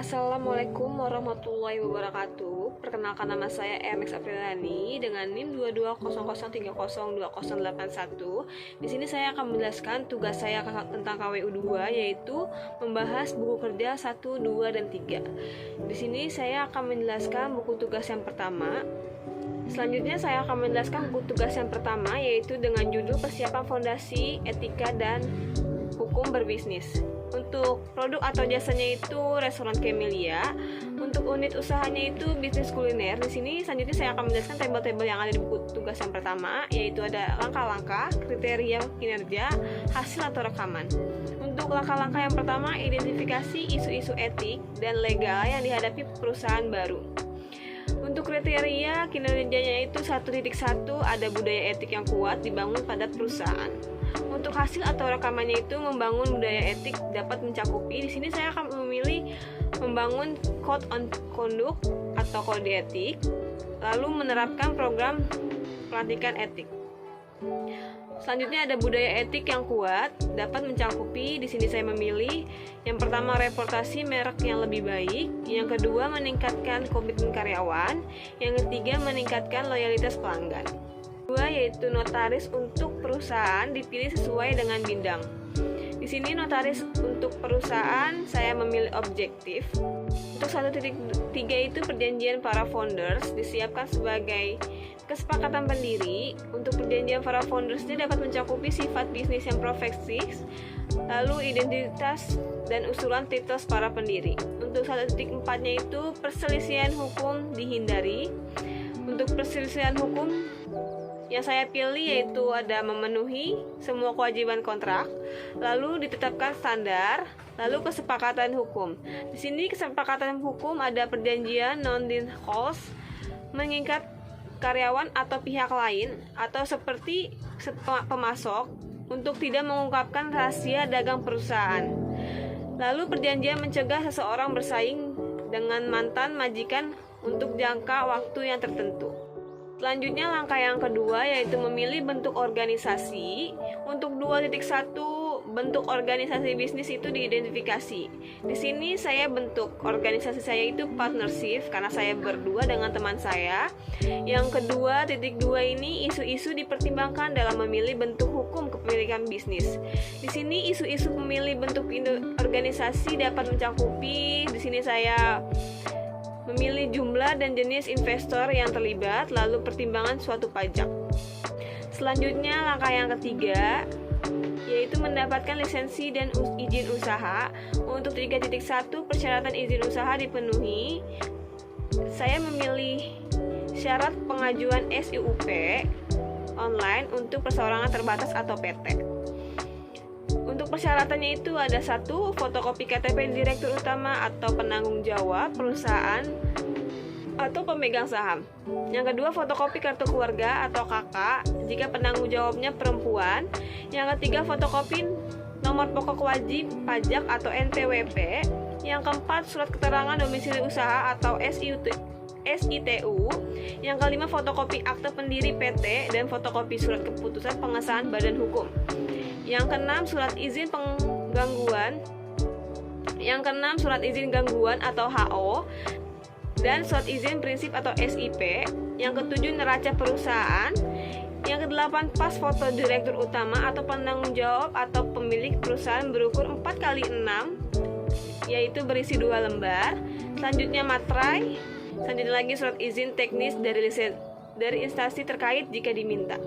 Assalamualaikum warahmatullahi wabarakatuh. Perkenalkan, nama saya MX Apriliani dengan NIM 2200302081. Di sini saya akan menjelaskan tugas saya tentang KWU 2, yaitu membahas buku kerja 1, 2, dan 3. Di sini saya akan menjelaskan buku tugas yang pertama. Selanjutnya saya akan menjelaskan buku tugas yang pertama, yaitu dengan judul Persiapan Fondasi Etika dan Hukum Berbisnis. Untuk produk atau jasanya itu restoran Camellia. Untuk unit usahanya itu bisnis kuliner. Di sini selanjutnya saya akan menjelaskan tabel-tabel yang ada di buku tugas yang pertama, yaitu ada langkah-langkah, kriteria kinerja, hasil atau rekaman. Untuk langkah-langkah yang pertama, identifikasi isu-isu etik dan legal yang dihadapi perusahaan baru. Untuk kriteria kinerjanya itu 1.1, ada budaya etik yang kuat dibangun pada perusahaan. Untuk hasil atau rekamannya itu membangun budaya etik dapat mencakupi. Di sini saya akan memilih membangun code on conduct atau kode etik, lalu menerapkan program pelatihan etik. Selanjutnya ada budaya etik yang kuat dapat mencakupi. Di sini saya memilih yang pertama reportasi merek yang lebih baik, yang kedua meningkatkan komitmen karyawan, yang ketiga meningkatkan loyalitas pelanggan. Kedua yaitu notaris untuk perusahaan dipilih sesuai dengan bidang. Di sini notaris untuk perusahaan saya memilih objektif. Untuk 1.3 itu perjanjian para founders disiapkan sebagai kesepakatan pendiri. Untuk perjanjian para founders ini dapat mencakupi sifat bisnis yang profesional, lalu identitas dan usulan titel para pendiri. Untuk 1.4-nya itu perselisihan hukum dihindari. Untuk perselisihan hukum yang saya pilih yaitu ada memenuhi semua kewajiban kontrak, lalu ditetapkan standar, lalu kesepakatan hukum. Di sini kesepakatan hukum ada perjanjian non-deal clause mengikat karyawan atau pihak lain atau seperti pemasok untuk tidak mengungkapkan rahasia dagang perusahaan. Lalu perjanjian mencegah seseorang bersaing dengan mantan majikan untuk jangka waktu yang tertentu. Selanjutnya langkah yang kedua yaitu memilih bentuk organisasi. Untuk 2.1 bentuk organisasi bisnis itu diidentifikasi. Di sini saya bentuk organisasi saya itu partnership karena saya berdua dengan teman saya. Yang kedua, 2 ini isu-isu dipertimbangkan dalam memilih bentuk hukum kepemilikan bisnis. Di sini isu-isu memilih bentuk organisasi dapat mencakupi. Di sini saya memilih jumlah dan jenis investor yang terlibat, lalu pertimbangan suatu pajak. Selanjutnya langkah yang ketiga yaitu mendapatkan lisensi dan izin usaha. Untuk 3.1 persyaratan izin usaha dipenuhi. Saya memilih syarat pengajuan SIUP online untuk perseorangan terbatas atau PT. Untuk persyaratannya itu ada 1, fotokopi KTP direktur utama atau penanggung jawab perusahaan atau pemegang saham. Yang kedua, fotokopi kartu keluarga atau KK jika penanggung jawabnya perempuan. Yang ketiga, fotokopi nomor pokok wajib pajak atau NPWP. Yang keempat, surat keterangan domisili usaha atau SITU. Yang kelima, fotokopi akte pendiri PT dan fotokopi surat keputusan pengesahan badan hukum. Yang keenam, surat izin penggangguan. Yang keenam, surat izin gangguan atau HO dan surat izin prinsip atau SIP. Yang ketujuh, neraca perusahaan. Yang kedelapan, pas foto direktur utama atau penanggung jawab atau pemilik perusahaan berukur 4x6, yaitu berisi 2 lembar. Selanjutnya materai. Selanjutnya lagi surat izin teknis dari instansi terkait jika diminta.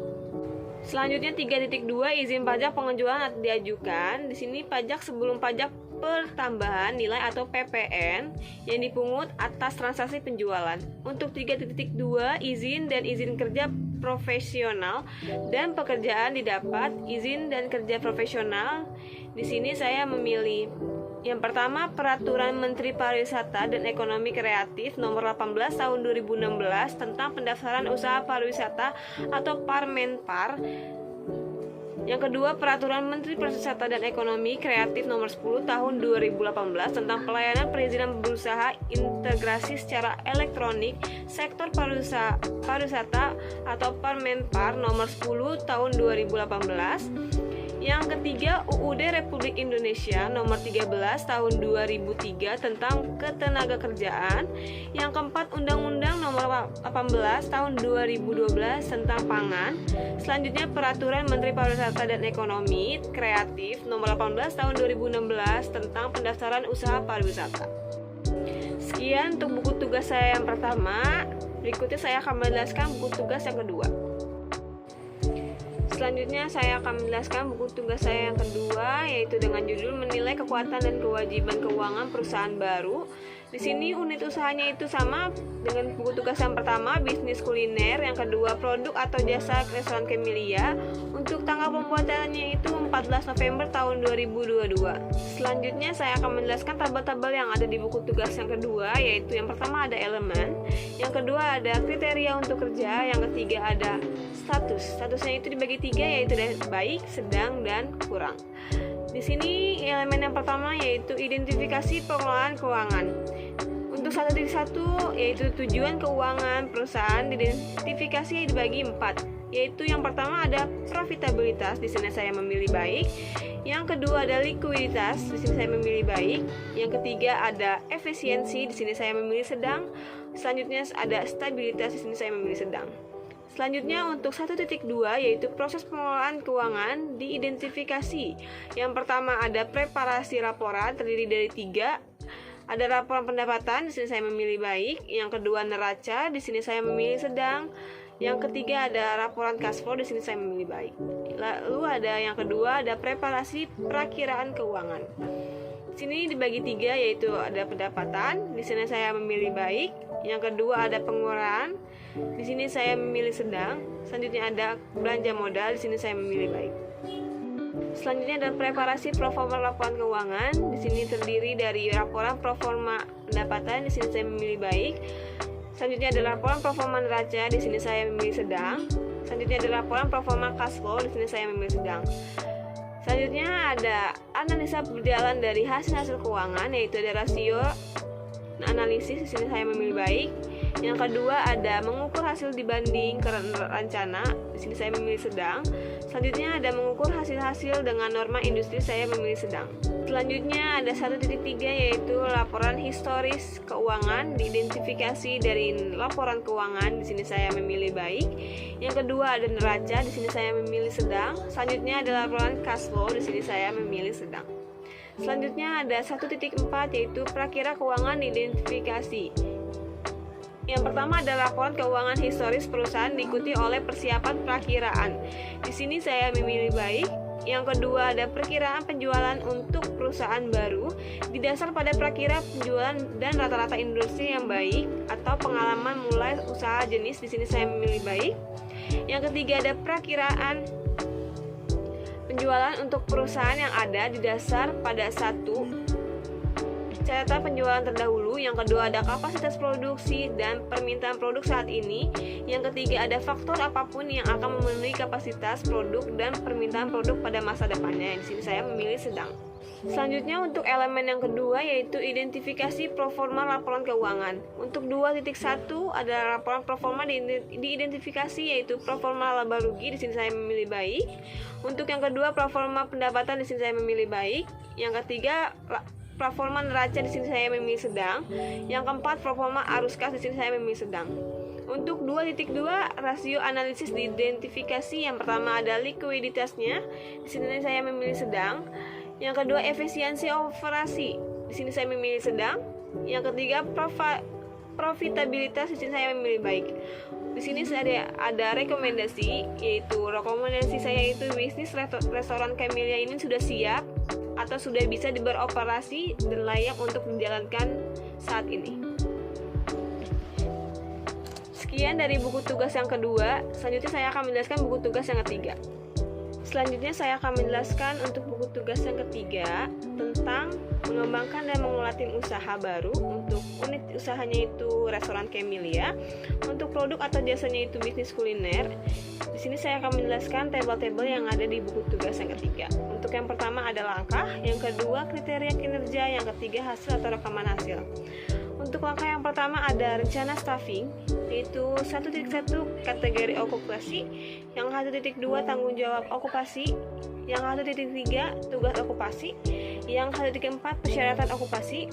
Selanjutnya 3.2 izin pajak pengejualan diajukan. Di sini pajak sebelum pajak pertambahan nilai atau PPN yang dipungut atas transaksi penjualan. Untuk 3.2 izin dan izin kerja profesional dan pekerjaan didapat. Izin dan kerja profesional. Di sini saya memilih yang pertama, Peraturan Menteri Pariwisata dan Ekonomi Kreatif Nomor 18 Tahun 2016 tentang pendaftaran usaha pariwisata atau Parmenpar. Yang kedua, Peraturan Menteri Pariwisata dan Ekonomi Kreatif Nomor 10 Tahun 2018 tentang pelayanan perizinan berusaha integrasi secara elektronik sektor pariwisata atau Parmenpar Nomor 10 Tahun 2018. Yang ketiga, UUD Republik Indonesia nomor 13 tahun 2003 tentang Ketenagakerjaan. Yang keempat, Undang-Undang nomor 18 tahun 2012 tentang pangan. Selanjutnya, Peraturan Menteri Pariwisata dan Ekonomi Kreatif nomor 18 tahun 2016 tentang pendaftaran usaha pariwisata. Sekian untuk buku tugas saya yang pertama. Berikutnya saya akan menjelaskan buku tugas yang kedua. Selanjutnya saya akan menjelaskan buku tugas saya yang kedua, yaitu dengan judul Menilai Kekuatan dan Kewajiban Keuangan Perusahaan Baru. Di sini unit usahanya itu sama dengan buku tugas yang pertama, bisnis kuliner, yang kedua produk atau jasa restoran Camellia. Untuk tanggal pembuatannya itu 14 November tahun 2022. Selanjutnya saya akan menjelaskan tabel-tabel yang ada di buku tugas yang kedua, yaitu yang pertama ada elemen, yang kedua ada kriteria untuk kerja, yang ketiga ada status. Statusnya itu dibagi tiga, yaitu baik, sedang, dan kurang. Di sini elemen yang pertama yaitu identifikasi pengelolaan keuangan. Untuk 1.1 yaitu tujuan keuangan perusahaan diidentifikasi dibagi 4, yaitu yang pertama ada profitabilitas, di sini saya memilih baik. Yang kedua ada likuiditas, di sini saya memilih baik. Yang ketiga ada efisiensi, di sini saya memilih sedang. Selanjutnya ada stabilitas, di sini saya memilih sedang. Selanjutnya untuk 1.2 yaitu proses pengelolaan keuangan diidentifikasi. Yang pertama ada preparasi laporan, terdiri dari 3. Ada laporan pendapatan, di sini saya memilih baik. Yang kedua neraca, di sini saya memilih sedang. Yang ketiga ada laporan cash flow, di sini saya memilih baik. Lalu ada yang kedua ada preparasi perakiraan keuangan. Di sini dibagi 3, yaitu ada pendapatan, di sini saya memilih baik. Yang kedua ada pengeluaran, di sini saya memilih sedang. Selanjutnya ada belanja modal, di sini saya memilih baik. Selanjutnya ada preparasi proforma laporan keuangan. Di sini terdiri dari laporan proforma pendapatan, di sini saya memilih baik. Selanjutnya ada laporan proforma neraca, di sini saya memilih sedang. Selanjutnya ada laporan proforma cash flow, di sini saya memilih sedang. Selanjutnya ada analisa berjalan dari hasil-hasil keuangan, yaitu ada rasio analisis, di sini saya memilih baik. Yang kedua ada mengukur hasil dibanding ke rencana, di sini saya memilih sedang. Selanjutnya ada mengukur hasil-hasil dengan norma industri, saya memilih sedang. Selanjutnya ada 1.3 yaitu laporan historis keuangan, diidentifikasi dari laporan keuangan, di sini saya memilih baik. Yang kedua ada neraca, di sini saya memilih sedang. Selanjutnya ada laporan cash flow, di sini saya memilih sedang. Selanjutnya ada 1.4 yaitu prakira keuangan diidentifikasi. Yang pertama adalah laporan keuangan historis perusahaan diikuti oleh persiapan perakiraan. Di sini saya memilih baik. Yang kedua ada perkiraan penjualan untuk perusahaan baru didasar pada perakiraan penjualan dan rata-rata industri yang baik atau pengalaman mulai usaha jenis, di sini saya memilih baik. Yang ketiga ada perakiraan penjualan untuk perusahaan yang ada didasar pada satu catatan penjualan terdahulu. Yang kedua ada kapasitas produksi dan permintaan produk saat ini. Yang ketiga ada faktor apapun yang akan memenuhi kapasitas produk dan permintaan produk pada masa depannya. Di sini saya memilih sedang. Selanjutnya untuk elemen yang kedua yaitu identifikasi proforma laporan keuangan. Untuk 2.1 ada laporan proforma diidentifikasi yaitu proforma laba rugi, di sini saya memilih baik. Untuk yang kedua proforma pendapatan, di sini saya memilih baik. Yang ketiga proforma neraca, di sini saya memilih sedang. Yang keempat proforma arus kas, di sini saya memilih sedang. Untuk 2.2 rasio analisis diidentifikasi, yang pertama ada likuiditasnya, di sini saya memilih sedang. Yang kedua efisiensi operasi, di sini saya memilih sedang. Yang ketiga profitabilitas, di sini saya memilih baik. Di sini saya ada rekomendasi, yaitu rekomendasi saya itu bisnis restoran Camellia ini sudah siap atau sudah bisa beroperasi dan layak untuk dijalankan saat ini. Sekian dari buku tugas yang kedua. Selanjutnya saya akan menjelaskan buku tugas yang ketiga. Selanjutnya saya akan menjelaskan untuk buku tugas yang ketiga tentang mengembangkan dan mengelola tim usaha baru. Untuk unit usahanya itu restoran Camellia, untuk produk atau jasanya itu bisnis kuliner. Di sini saya akan menjelaskan tabel-tabel yang ada di buku tugas yang ketiga. Untuk yang pertama ada langkah, yang kedua kriteria kinerja, yang ketiga hasil atau rekaman hasil. Untuk langkah yang pertama ada rencana staffing, yaitu 1.1 kategori okupasi, yang 1.2 tanggung jawab okupasi, yang 1.3 tugas okupasi, yang 1.4 persyaratan okupasi,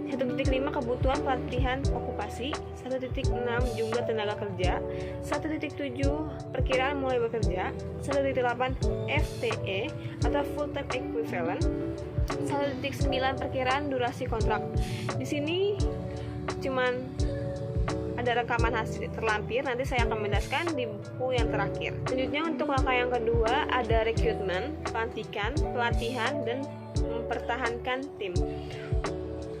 1.5 kebutuhan pelatihan okupasi, 1.6 jumlah tenaga kerja, 1.7 perkiraan mulai bekerja, 1.8 FTE atau full time equivalent, 1.9 perkiraan durasi kontrak. Di sini cuman ada rekaman hasil terlampir, nanti saya akan menjelaskan di buku yang terakhir. Selanjutnya untuk langkah yang kedua ada rekrutmen, pelantikan, pelatihan, dan mempertahankan tim.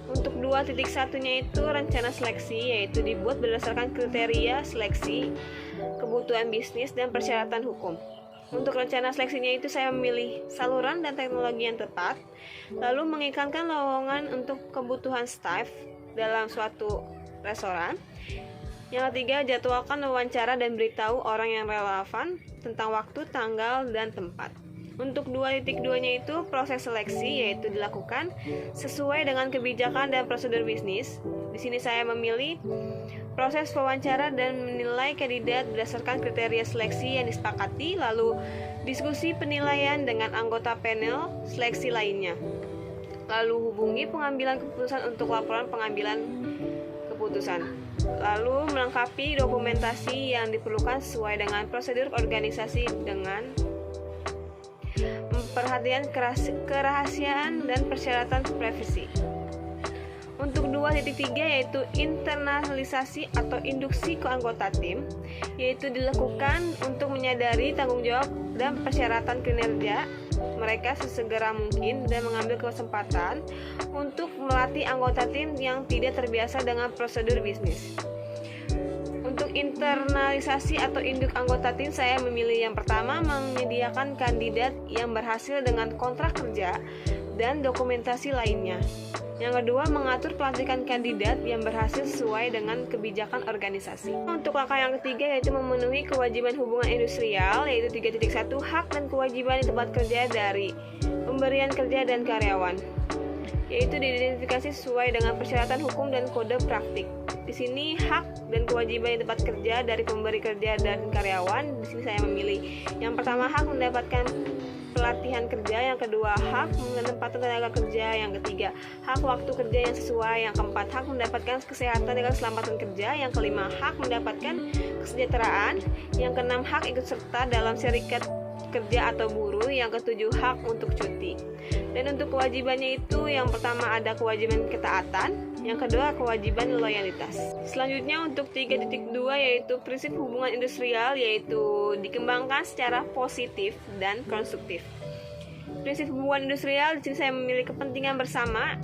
Untuk 2.1-nya itu rencana seleksi, yaitu dibuat berdasarkan kriteria seleksi, kebutuhan bisnis, dan persyaratan hukum. Untuk rencana seleksinya itu saya memilih saluran dan teknologi yang tepat, lalu mengiklankan lowongan untuk kebutuhan staff dalam suatu restoran. Yang ketiga, jadwalkan wawancara dan beritahu orang yang relevan tentang waktu, tanggal, dan tempat. Untuk 2.2-nya itu proses seleksi, yaitu dilakukan sesuai dengan kebijakan dan prosedur bisnis. Di sini saya memilih proses wawancara dan menilai kandidat berdasarkan kriteria seleksi yang disepakati, lalu diskusi penilaian dengan anggota panel seleksi lainnya. Lalu hubungi pengambilan keputusan untuk laporan pengambilan keputusan. Lalu melengkapi dokumentasi yang diperlukan sesuai dengan prosedur organisasi dengan perhatian kerahasiaan dan persyaratan privasi. Untuk 2.3 yaitu internalisasi atau induksi ke anggota tim, yaitu dilakukan untuk menyadari tanggung jawab dan persyaratan kinerja mereka sesegera mungkin dan mengambil kesempatan untuk melatih anggota tim yang tidak terbiasa dengan prosedur bisnis. Untuk internalisasi atau induk anggota tim, saya memilih yang pertama menyediakan kandidat yang berhasil dengan kontrak kerja dan dokumentasi lainnya. Yang kedua, mengatur pelantikan kandidat yang berhasil sesuai dengan kebijakan organisasi. Untuk langkah yang ketiga yaitu memenuhi kewajiban hubungan industrial, yaitu 3.1 hak dan kewajiban di tempat kerja dari pemberian kerja dan karyawan, yaitu diidentifikasi sesuai dengan persyaratan hukum dan kode praktik. Di sini hak dan kewajiban di tempat kerja dari pemberi kerja dan karyawan. Di sini saya memilih yang pertama hak mendapatkan pelatihan kerja, yang kedua hak menempatkan tenaga kerja, yang ketiga hak waktu kerja yang sesuai, yang keempat hak mendapatkan kesehatan dan keselamatan kerja, yang kelima hak mendapatkan kesejahteraan, yang keenam hak ikut serta dalam serikat kerja atau buruh, yang ketujuh hak untuk cuti. Dan untuk kewajibannya itu yang pertama ada kewajiban ketaatan, yang kedua kewajiban loyalitas. Selanjutnya untuk 3.2 yaitu prinsip hubungan industrial, yaitu dikembangkan secara positif dan konstruktif. Prinsip hubungan industrial di sini saya memilih kepentingan bersama,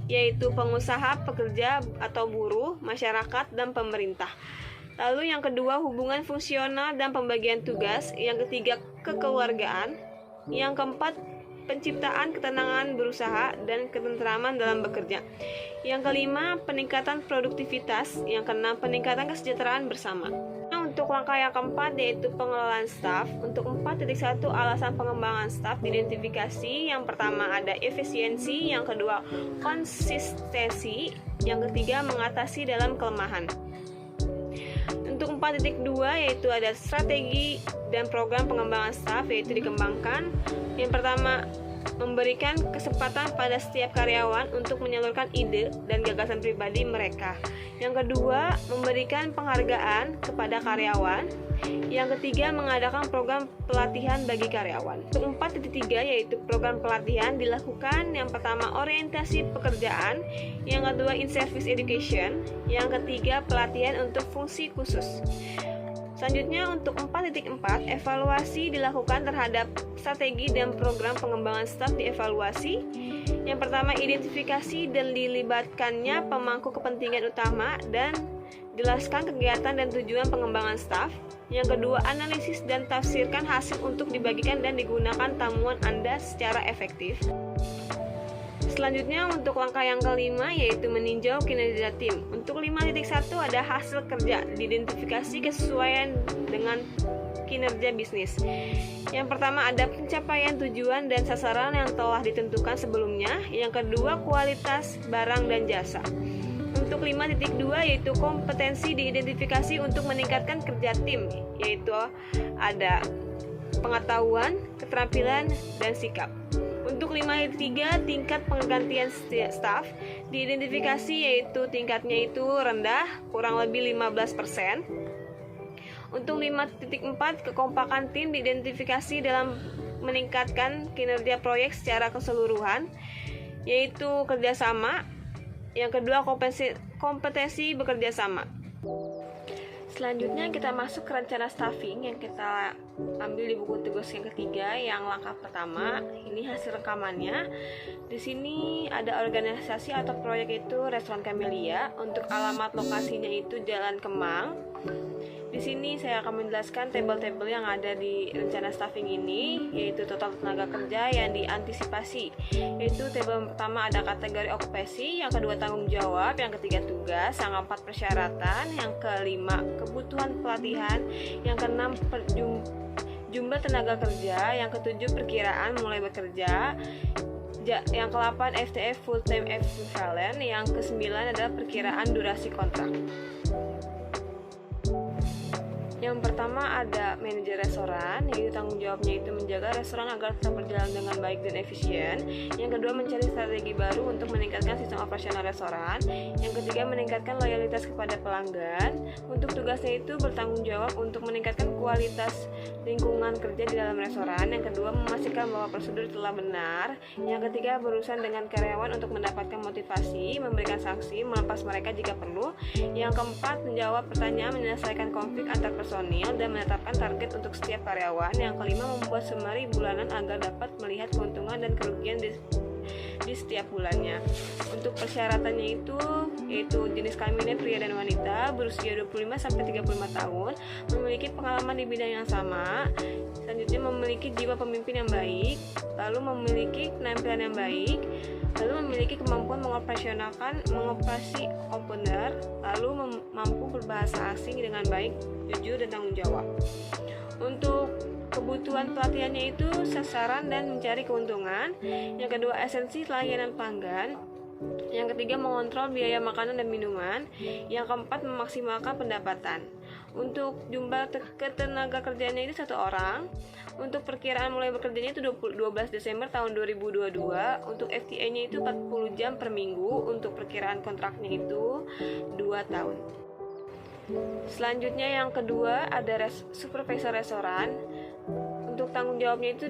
yaitu pengusaha, pekerja atau buruh, masyarakat, dan pemerintah. Lalu yang kedua hubungan fungsional dan pembagian tugas, yang ketiga kekeluargaan, yang keempat penciptaan ketenangan berusaha dan ketentraman dalam bekerja, yang kelima peningkatan produktivitas, yang keenam peningkatan kesejahteraan bersama. Nah, untuk langkah yang keempat yaitu pengelolaan staf. Untuk 4.1 alasan pengembangan staf diidentifikasi, yang pertama ada efisiensi, yang kedua konsistensi, yang ketiga mengatasi dalam kelemahan. Untuk 4.2 yaitu ada strategi dan program pengembangan staf, yaitu dikembangkan. Yang pertama, memberikan kesempatan pada setiap karyawan untuk menyalurkan ide dan gagasan pribadi mereka. Yang kedua, memberikan penghargaan kepada karyawan. Yang ketiga, mengadakan program pelatihan bagi karyawan. Untuk 4.3 yaitu program pelatihan dilakukan, yang pertama orientasi pekerjaan, yang kedua in-service education, yang ketiga pelatihan untuk fungsi khusus. Selanjutnya untuk 4.4 evaluasi dilakukan terhadap strategi dan program pengembangan staf dievaluasi. Yang pertama identifikasi dan dilibatkannya pemangku kepentingan utama dan jelaskan kegiatan dan tujuan pengembangan staf. Yang kedua analisis dan tafsirkan hasil untuk dibagikan dan digunakan tamuan Anda secara efektif. Selanjutnya untuk langkah yang kelima yaitu meninjau kinerja tim. Untuk 5.1 ada hasil kerja, diidentifikasi kesesuaian dengan kinerja bisnis. Yang pertama ada pencapaian tujuan dan sasaran yang telah ditentukan sebelumnya. Yang kedua kualitas barang dan jasa. Untuk 5.2 yaitu kompetensi diidentifikasi untuk meningkatkan kerja tim, yaitu ada pengetahuan, keterampilan, dan sikap. Untuk 5.3 tingkat penggantian staf diidentifikasi yaitu tingkatnya itu rendah, kurang lebih 15%. Untuk 5.4 kekompakan tim diidentifikasi dalam meningkatkan kinerja proyek secara keseluruhan, yaitu kerjasama. Yang kedua kompetensi bekerja sama. Selanjutnya kita masuk ke rencana staffing yang kita ambil di buku tugas yang ketiga, yang langkah pertama. Ini hasil rekamannya. Di sini ada organisasi atau proyek itu Restoran Camellia. Untuk alamat lokasinya itu Jalan Kemang. Di sini saya akan menjelaskan tabel-tabel yang ada di rencana staffing ini, yaitu total tenaga kerja yang diantisipasi. Yaitu tabel pertama ada kategori okupasi, yang kedua tanggung jawab, yang ketiga tugas, yang keempat persyaratan, yang kelima kebutuhan pelatihan, yang keenam jumlah tenaga kerja, yang ketujuh perkiraan mulai bekerja, yang ke-8 FTE full time equivalent, yang ke-9 adalah perkiraan durasi kontrak. Yang pertama ada manajer restoran, yaitu tanggung jawabnya itu menjaga restoran agar tetap berjalan dengan baik dan efisien. Yang kedua mencari strategi baru untuk meningkatkan sistem operasional restoran. Yang ketiga meningkatkan loyalitas kepada pelanggan. Untuk tugasnya itu bertanggung jawab untuk meningkatkan kualitas lingkungan kerja di dalam restoran. Yang kedua memastikan bahwa prosedur telah benar. Yang ketiga berurusan dengan karyawan untuk mendapatkan motivasi, memberikan sanksi, melepas mereka jika perlu. Yang keempat menjawab pertanyaan, menyelesaikan konflik antar personil dan menetapkan target untuk setiap karyawan. Yang kelima membuat summary bulanan agar dapat melihat keuntungan dan kerugian di setiap bulannya. Untuk persyaratannya itu yaitu jenis kelaminnya pria dan wanita, berusia 25-35 tahun, memiliki pengalaman di bidang yang sama, selanjutnya memiliki jiwa pemimpin yang baik, lalu memiliki penampilan yang baik, lalu memiliki kemampuan mengoperasi opener, lalu mampu berbahasa asing dengan baik, jujur dan tanggung jawab. Untuk kebutuhan pelatihannya itu sasaran dan mencari keuntungan. Yang kedua esensi layanan pelanggan. Yang ketiga mengontrol biaya makanan dan minuman. Yang keempat memaksimalkan pendapatan. Untuk jumlah ketenaga kerjanya itu 1 orang. Untuk perkiraan mulai bekerjanya itu 12 Desember tahun 2022. Untuk FTE-nya itu 40 jam per minggu. Untuk perkiraan kontraknya itu 2 tahun. Selanjutnya yang kedua ada supervisor restoran. Untuk tanggung jawabnya itu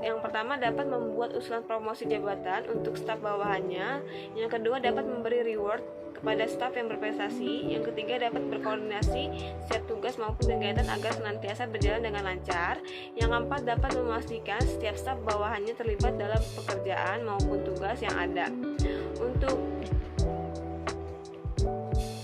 yang pertama dapat membuat usulan promosi jabatan untuk staf bawahannya. Yang kedua dapat memberi reward kepada staf yang berprestasi. Yang ketiga dapat berkoordinasi setiap tugas maupun kegiatan agar senantiasa berjalan dengan lancar. Yang keempat dapat memastikan setiap staf bawahannya terlibat dalam pekerjaan maupun tugas yang ada. Untuk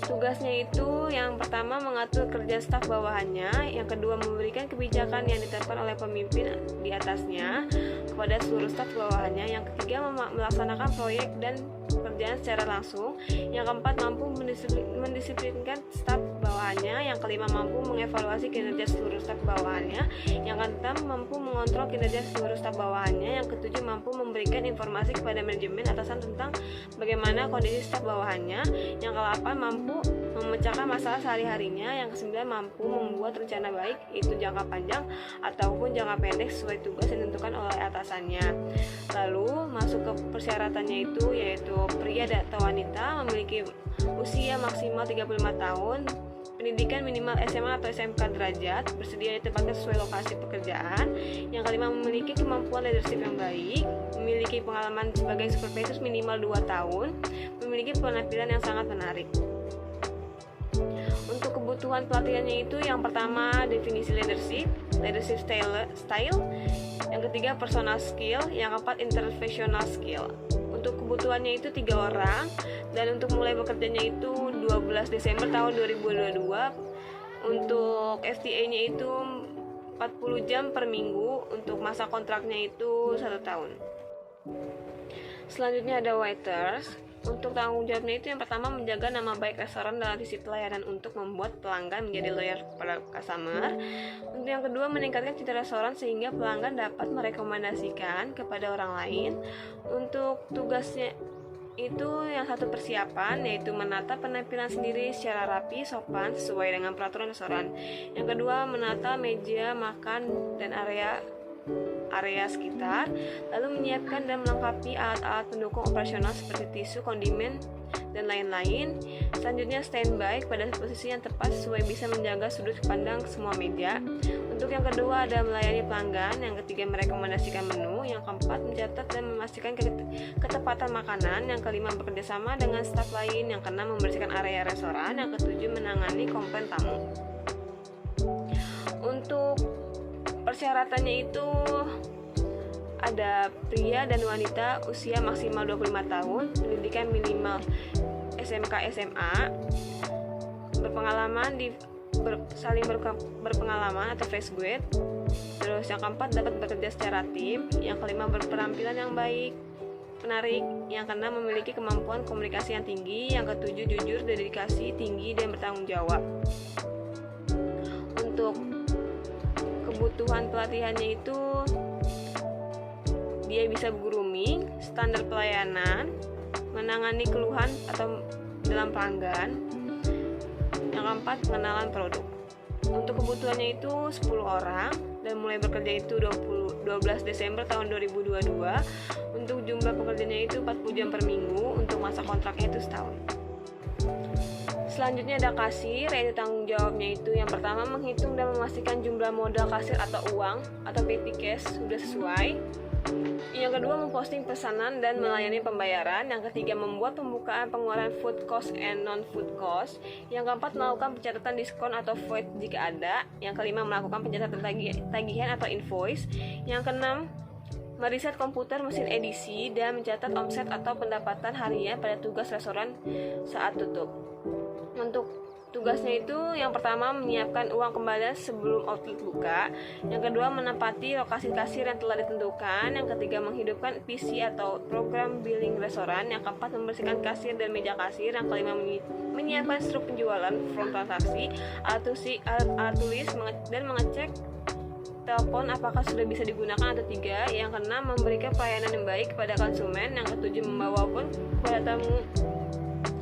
tugasnya itu yang pertama mengatur kerja staf bawahannya, yang kedua memberikan kebijakan yang ditetapkan oleh pemimpin di atasnya kepada seluruh staf bawahannya, yang ketiga melaksanakan proyek dan pekerjaan secara langsung, yang keempat mampu mendisiplinkan staf bawahannya, yang kelima mampu mengevaluasi kinerja seluruh staf bawahannya, yang keenam mampu mengontrol kinerja seluruh staf bawahannya, yang ketujuh mampu memberikan informasi kepada manajemen atasan tentang bagaimana kondisi staf bawahannya, yang ke-8 mampu memecahkan masalah sehari-harinya, yang ke-9 mampu membuat rencana baik itu jangka panjang ataupun jangka pendek sesuai tugas yang ditentukan oleh atasannya. Lalu masuk ke persyaratannya itu yaitu pria atau wanita memiliki usia maksimal 35 tahun, pendidikan minimal SMA atau SMK derajat, bersedia ditempatkan sesuai lokasi pekerjaan. Yang kelima memiliki kemampuan leadership yang baik, memiliki pengalaman sebagai supervisor minimal 2 tahun, memiliki penampilan yang sangat menarik. Untuk kebutuhan pelatihannya itu yang pertama definisi leadership style, yang ketiga personal skill, yang keempat interpersonal skill. Untuk kebutuhannya itu 3 orang, dan untuk mulai bekerjanya itu 12 Desember tahun 2022. Untuk FTE-nya itu 40 jam per minggu. Untuk masa kontraknya itu 1 tahun. Selanjutnya ada waiters. Untuk tanggung jawabnya itu yang pertama menjaga nama baik restoran dalam sisi pelayanan untuk membuat pelanggan menjadi loyal kepada customer. Untuk yang kedua meningkatkan citra restoran sehingga pelanggan dapat merekomendasikan kepada orang lain. Untuk tugasnya itu yang satu persiapan, yaitu menata penampilan sendiri secara rapi, sopan, sesuai dengan peraturan restoran. Yang kedua menata meja makan dan area sekitar, lalu menyiapkan dan melengkapi alat-alat pendukung operasional seperti tisu, kondimen, dan lain-lain. Selanjutnya standby pada posisi yang tepat sesuai bisa menjaga sudut pandang semua meja. Untuk yang kedua ada melayani pelanggan, yang ketiga merekomendasikan menu, yang keempat mencatat dan memastikan ketepatan makanan, yang kelima bekerja sama dengan staf lain, yang keenam membersihkan area restoran, yang ketujuh menangani komplain tamu. Untuk persyaratannya itu ada pria dan wanita usia maksimal 25 tahun, pendidikan minimal SMK SMA, berpengalaman saling berpengalaman atau fresh grade. Terus yang keempat dapat bekerja secara tim, yang kelima berpenampilan yang baik, menarik, yang keenam memiliki kemampuan komunikasi yang tinggi, yang ketujuh jujur, dedikasi tinggi dan bertanggung jawab. Untuk kebutuhan pelatihannya itu dia bisa grooming, standar pelayanan, menangani keluhan atau dalam pelanggan. Yang keempat pengenalan produk. Untuk kebutuhannya itu 10 orang dan mulai bekerja itu 12 Desember tahun 2022. Untuk jumlah pekerjanya itu 40 jam per minggu, untuk masa kontraknya itu setahun. Selanjutnya ada kasir, yaitu tanggung jawabnya itu yang pertama menghitung dan memastikan jumlah modal kasir atau uang atau petty cash sudah sesuai. Yang kedua memposting pesanan dan melayani pembayaran. Yang ketiga membuat pembukaan pengeluaran food cost and non food cost. Yang keempat melakukan pencatatan diskon atau void jika ada. Yang kelima melakukan pencatatan tagihan atau invoice. Yang keenam meriset komputer mesin edisi dan mencatat omset atau pendapatan harian pada tugas restoran saat tutup. Untuk tugasnya itu yang pertama menyiapkan uang kembali sebelum outlet buka, yang kedua menempati lokasi kasir yang telah ditentukan, yang ketiga menghidupkan PC atau program billing restoran, yang keempat membersihkan kasir dan meja kasir, yang kelima menyiapkan struk penjualan form transaksi, alat tulis dan mengecek telepon apakah sudah bisa digunakan atau tidak, yang keenam memberikan pelayanan yang baik kepada konsumen, yang ketujuh membawa pun kepada tamu,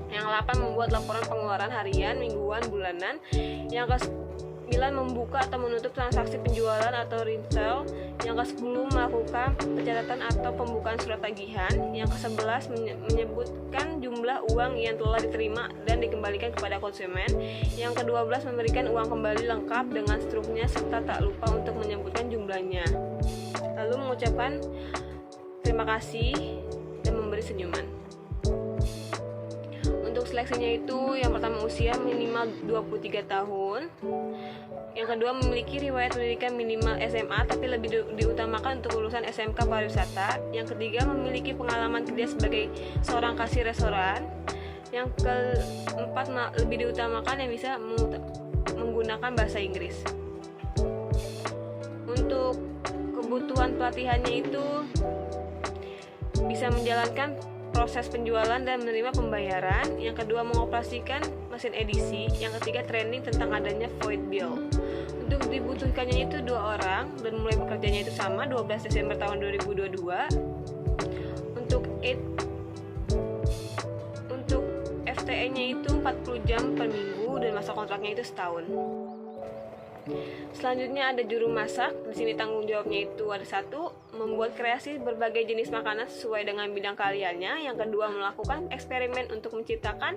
yang ke-8 membuat laporan pengeluaran harian, mingguan, bulanan. Yang ke-9 membuka atau menutup transaksi penjualan atau retail. Yang ke-10 melakukan pencatatan atau pembukaan surat tagihan. Yang ke-11 menyebutkan jumlah uang yang telah diterima dan dikembalikan kepada konsumen. Yang ke-12 memberikan uang kembali lengkap dengan struknya serta tak lupa untuk menyebutkan jumlahnya. Lalu mengucapkan terima kasih dan memberi senyuman. Untuk seleksinya itu yang pertama usia minimal 23 tahun, yang kedua memiliki riwayat pendidikan minimal SMA tapi lebih diutamakan untuk lulusan SMK pariwisata, yang ketiga memiliki pengalaman kerja sebagai seorang kasir restoran, yang keempat lebih diutamakan yang bisa menggunakan bahasa Inggris. Untuk kebutuhan pelatihannya itu bisa menjalankan proses penjualan dan menerima pembayaran, yang kedua mengoperasikan mesin edisi, yang ketiga training tentang adanya void bill. Untuk dibutuhkannya itu 2 orang dan mulai bekerjanya itu sama 12 Desember tahun 2022. Untuk FTE-nya itu 40 jam per minggu dan masa kontraknya itu setahun. Selanjutnya ada juru masak. Di sini tanggung jawabnya itu ada 1, membuat kreasi berbagai jenis makanan sesuai dengan bidang keahliannya. Yang kedua melakukan eksperimen untuk menciptakan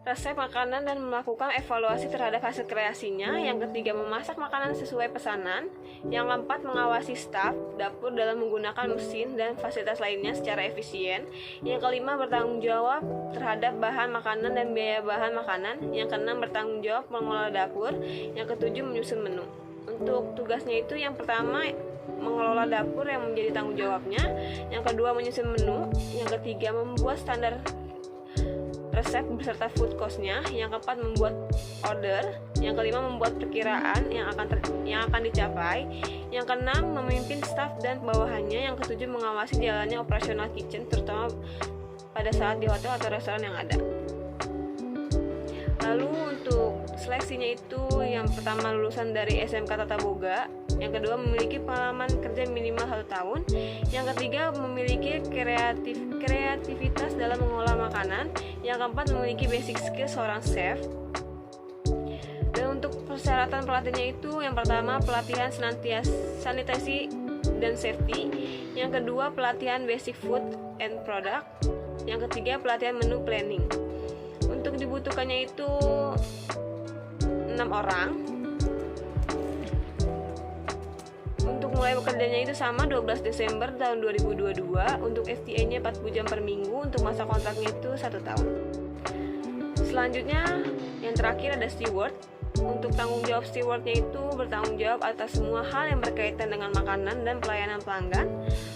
resep makanan dan melakukan evaluasi terhadap hasil kreasinya. Yang ketiga memasak makanan sesuai pesanan. Yang keempat mengawasi staf dapur dalam menggunakan mesin dan fasilitas lainnya secara efisien. Yang kelima bertanggung jawab terhadap bahan makanan dan biaya bahan makanan. Yang keenam bertanggung jawab mengelola dapur. Yang ketujuh menyusun menu. Untuk tugasnya itu yang pertama mengelola dapur yang menjadi tanggung jawabnya. Yang kedua menyusun menu. Yang ketiga membuat standar resep beserta food cost-nya. Yang keempat membuat order. Yang kelima membuat perkiraan yang akan dicapai. Yang keenam memimpin staf dan bawahannya. Yang ketujuh mengawasi jalannya operasional kitchen terutama pada saat di hotel atau restoran yang ada. Lalu untuk seleksinya itu yang pertama lulusan dari SMK Tata Boga, yang kedua memiliki pengalaman kerja minimal 1 tahun, yang ketiga memiliki kreativitas dalam mengolah makanan, yang keempat memiliki basic skill seorang chef. Dan untuk persyaratan pelatihannya itu yang pertama pelatihan sanitasi dan safety, yang kedua pelatihan basic food and product, yang ketiga pelatihan menu planning. Untuk dibutuhkannya itu 6 orang. Untuk mulai bekerjanya itu sama 12 Desember tahun 2022. Untuk FTA-nya 40 jam per minggu. Untuk masa kontraknya itu 1 tahun. Selanjutnya yang terakhir ada steward. Untuk tanggung jawab stewardnya itu bertanggung jawab atas semua hal yang berkaitan dengan makanan dan pelayanan pelanggan.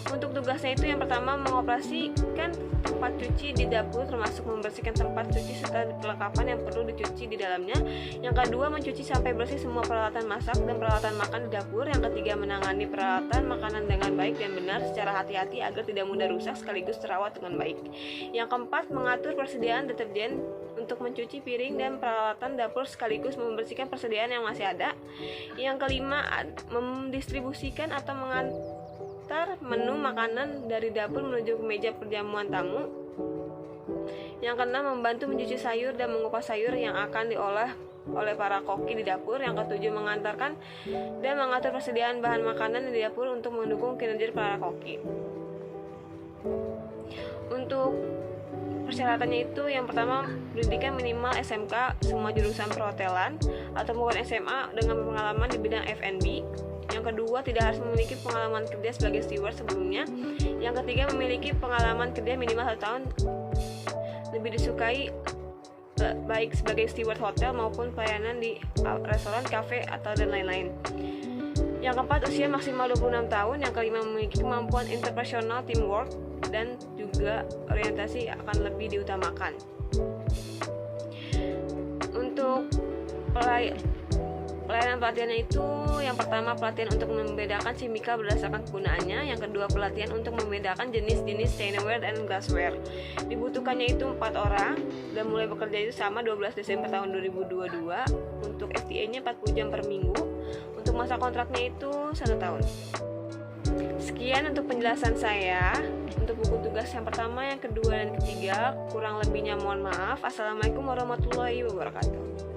Untuk tugasnya itu yang pertama mengoperasikan tempat cuci di dapur, termasuk membersihkan tempat cuci serta perlengkapan yang perlu dicuci di dalamnya. Yang kedua mencuci sampai bersih semua peralatan masak dan peralatan makan di dapur. Yang ketiga menangani peralatan makanan dengan baik dan benar secara hati-hati agar tidak mudah rusak sekaligus terawat dengan baik. Yang keempat mengatur persediaan deterjen untuk mencuci piring dan peralatan dapur sekaligus membersihkan persediaan yang masih ada. Yang kelima mendistribusikan atau mengantar menu makanan dari dapur menuju ke meja perjamuan tamu. Yang keenam membantu mencuci sayur dan mengupas sayur yang akan diolah oleh para koki di dapur. Yang ketujuh mengantarkan dan mengatur persediaan bahan makanan di dapur untuk mendukung kinerja para koki. Untuk persyaratannya itu yang pertama pendidikan minimal SMK semua jurusan perhotelan atau bukan SMA dengan pengalaman di bidang F&B. Yang kedua tidak harus memiliki pengalaman kerja sebagai steward sebelumnya. Yang ketiga memiliki pengalaman kerja minimal 1 tahun. Lebih disukai baik sebagai steward hotel maupun pelayanan di restoran, kafe atau dan lain-lain. Yang keempat usia maksimal 26 tahun. Yang kelima memiliki kemampuan interpersonal, teamwork, dan juga orientasi akan lebih diutamakan. Untuk pelayanan pelatihannya itu yang pertama pelatihan untuk membedakan chemical berdasarkan kegunaannya, yang kedua pelatihan untuk membedakan jenis-jenis china-ware dan glassware. Dibutuhkannya itu 4 orang dan mulai bekerja itu sama 12 Desember tahun 2022. Untuk FTA-nya 40 jam per minggu. Untuk masa kontraknya itu 1 tahun. Sekian untuk penjelasan saya untuk buku tugas yang pertama, yang kedua, dan ketiga. Kurang lebihnya mohon maaf. Assalamualaikum warahmatullahi wabarakatuh.